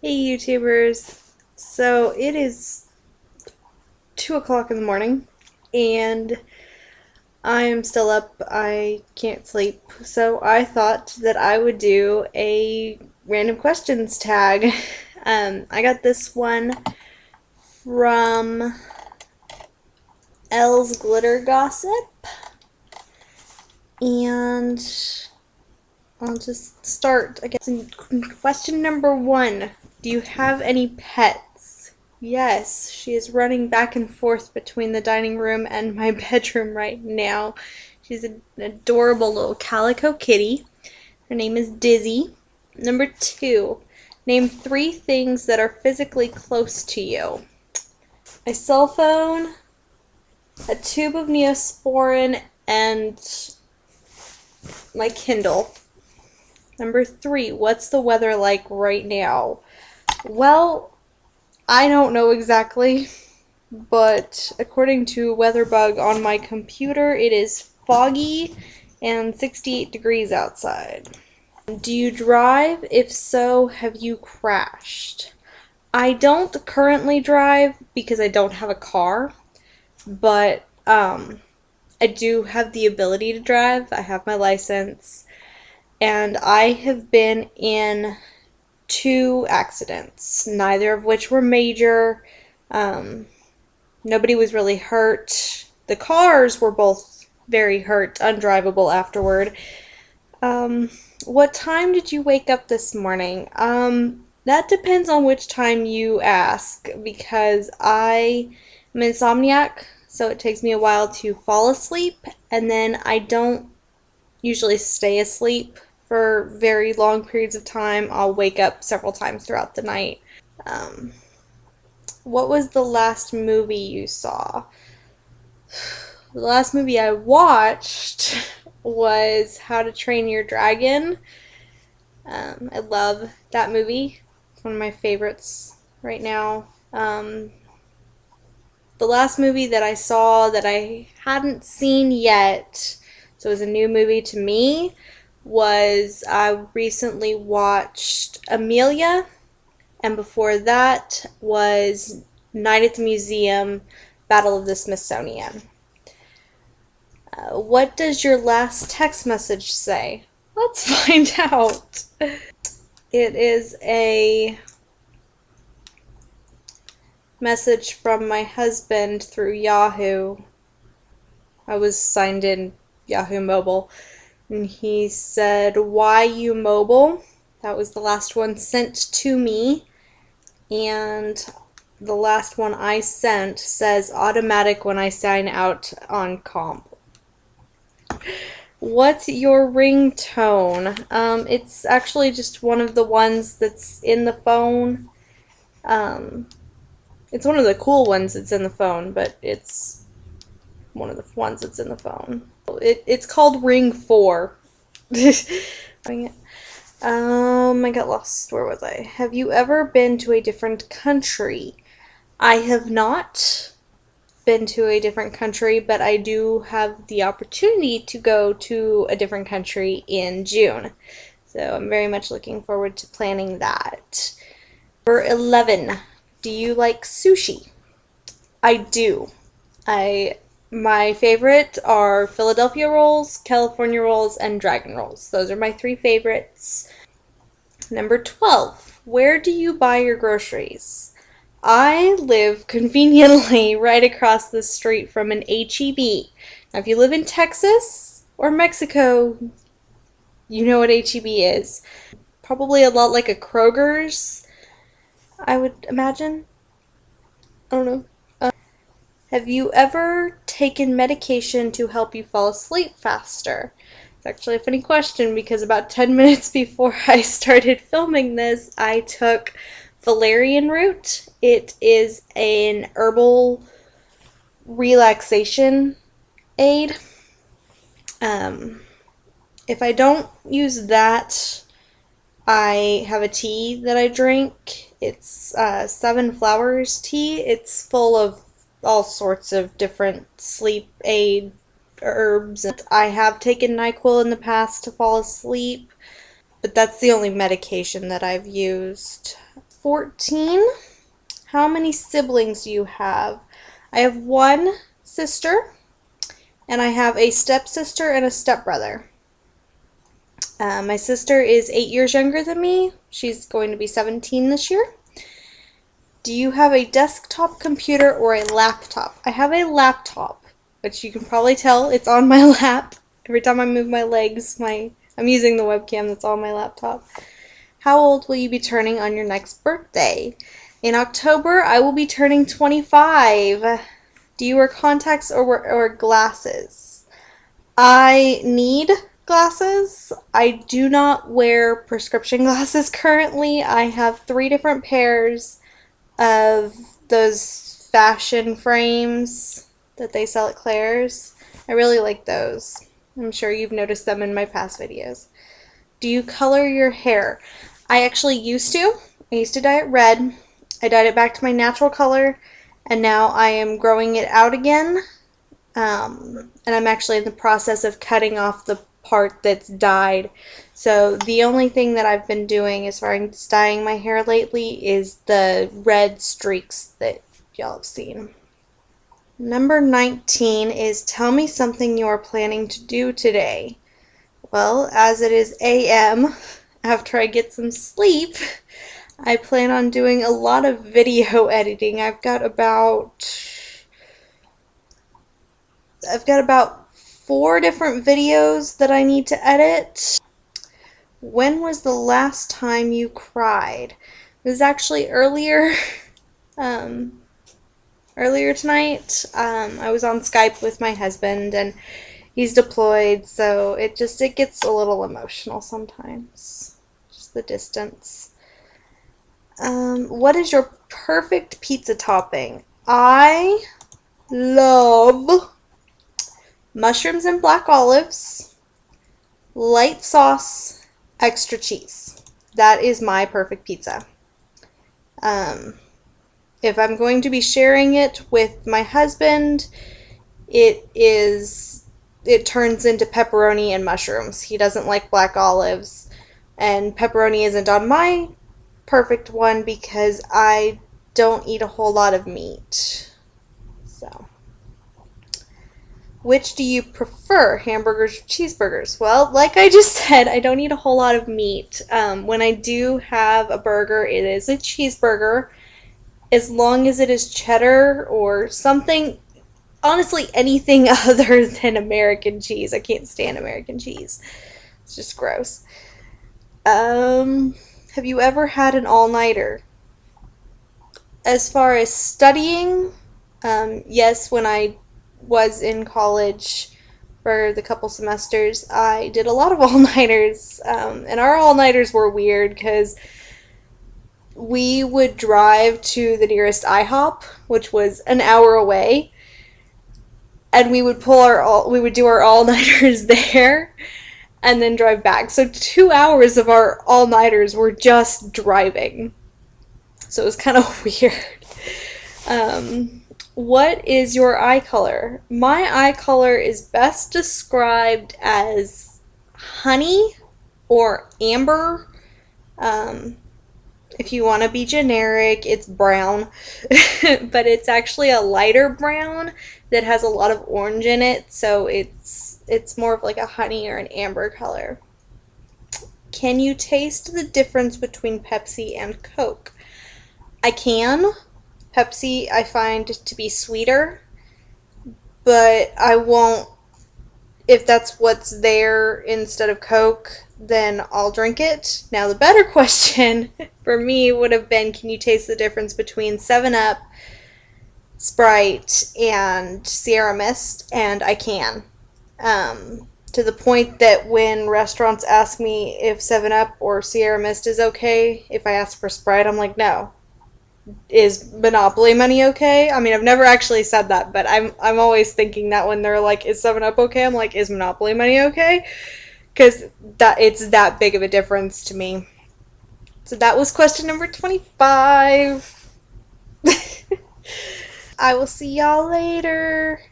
Hey YouTubers. So it is 2 o'clock in the morning and I am still up. I can't sleep. So I thought that I would do a random questions tag. I got this one from Elle's Glitter Gossip and I'll just start. I guess question number one. Do you have any pets? Yes, she is running back and forth between the dining room and my bedroom right now. She's an adorable little calico kitty. Her name is Dizzy. Number two. Name three things that are physically close to you. A cell phone, a tube of Neosporin, and my Kindle. Number three, what's the weather like right now? Well, I don't know exactly, but according to WeatherBug on my computer, it is foggy and 68 degrees outside. Do you drive? If so, have you crashed? I don't currently drive because I don't have a car, but I do have the ability to drive. I have my license, and I have been in two accidents, neither of which were major. Nobody was really hurt. The cars were both very hurt, undrivable afterward. What time did you wake up this morning? That depends on which time you ask, because I am an insomniac, so it takes me a while to fall asleep, and then I don't usually stay asleep for very long periods of time. I'll wake up several times throughout the night. Um, what was the last movie you saw? The last movie I watched was How to Train Your Dragon. I love that movie. It's one of my favorites right now. The last movie that I saw that I hadn't seen yet, so it was a new movie to me, was I recently watched Amelia, and before that was Night at the Museum, Battle of the Smithsonian. What does your last text message say? Let's find out. It is a message from my husband through Yahoo. I was signed in Yahoo Mobile. And he said, "Why you mobile?" That was the last one sent to me. And the last one I sent says automatic when I sign out on comp. What's your ringtone? It's actually just one of the ones that's in the phone. It's one of the cool ones that's in the phone, but it's one of the ones that's in the phone. It's called Ring 4. I got lost. Where was I? Have you ever been to a different country? I have not been to a different country, but I do have the opportunity to go to a different country in June. So I'm very much looking forward to planning that. Number 11. Do you like sushi? I do. My favorite are Philadelphia rolls, California rolls, and dragon rolls. Those are my three favorites. Number 12. Where do you buy your groceries? I live conveniently right across the street from an H-E-B. Now, if you live in Texas or Mexico, you know what H-E-B is. Probably a lot like a Kroger's, I would imagine. I don't know. Have you ever taken medication to help you fall asleep faster? It's actually a funny question because about 10 minutes before I started filming this, I took valerian root. It is an herbal relaxation aid. If I don't use that, I have a tea that I drink. It's Seven Flowers tea. It's full of all sorts of different sleep aid herbs. I have taken NyQuil in the past to fall asleep, but that's the only medication that I've used. 14. How many siblings do you have? I have one sister, and I have a stepsister and a stepbrother. My sister is 8 years younger than me. She's going to be 17 this year. Do you have a desktop computer or a laptop? I have a laptop, which you can probably tell it's on my lap. Every time I move my legs, I'm using the webcam that's on my laptop. How old will you be turning on your next birthday? In October, I will be turning 25. Do you wear contacts or glasses? I need glasses. I do not wear prescription glasses currently. I have 3 different pairs of those fashion frames that they sell at Claire's. I really like those. I'm sure you've noticed them in my past videos. Do you color your hair? I actually used to. I used to dye it red. I dyed it back to my natural color, and now I am growing it out again. And I'm actually in the process of cutting off the part that's dyed. So the only thing that I've been doing as far as dyeing my hair lately is the red streaks that y'all have seen. Number 19 is tell me something you are planning to do today. Well, as it is AM, after I get some sleep, I plan on doing a lot of video editing. I've got about 4 different videos that I need to edit. When was the last time you cried? It was actually earlier tonight. I was on Skype with my husband, and he's deployed, so it gets a little emotional sometimes. Just the distance. What is your perfect pizza topping? I love mushrooms and black olives, light sauce, extra cheese. That is my perfect pizza. If I'm going to be sharing it with my husband, it turns into pepperoni and mushrooms. He doesn't like black olives, and pepperoni isn't on my perfect one because I don't eat a whole lot of meat. So, which do you prefer, hamburgers or cheeseburgers? Well, like I just said, I don't eat a whole lot of meat. When I do have a burger, it is a cheeseburger, as long as it is cheddar or something. Honestly, anything other than American cheese. I can't stand American cheese. It's just gross. Have you ever had an all-nighter? As far as studying, yes, when I was in college for the couple semesters, I did a lot of all-nighters, and our all-nighters were weird because we would drive to the nearest IHOP, which was an hour away, and we would do our all-nighters there and then drive back. So 2 hours of our all-nighters were just driving. So it was kind of weird. What is your eye color? My eye color is best described as honey or amber. If you want to be generic, it's brown, but it's actually a lighter brown that has a lot of orange in it, so it's more of like a honey or an amber color. Can you taste the difference between Pepsi and Coke? I can. Pepsi I find to be sweeter, but I won't. If that's what's there instead of Coke, then I'll drink it. Now the better question for me would have been, can you taste the difference between 7-Up, Sprite, and Sierra Mist? And I can. To the point that when restaurants ask me if 7-Up or Sierra Mist is okay, if I ask for Sprite, I'm like, no. Is Monopoly money okay? I mean, I've never actually said that, but I'm always thinking that when they're like, is 7-Up okay? I'm like, is Monopoly money okay? Because it's that big of a difference to me. So that was question number 25. I will see y'all later.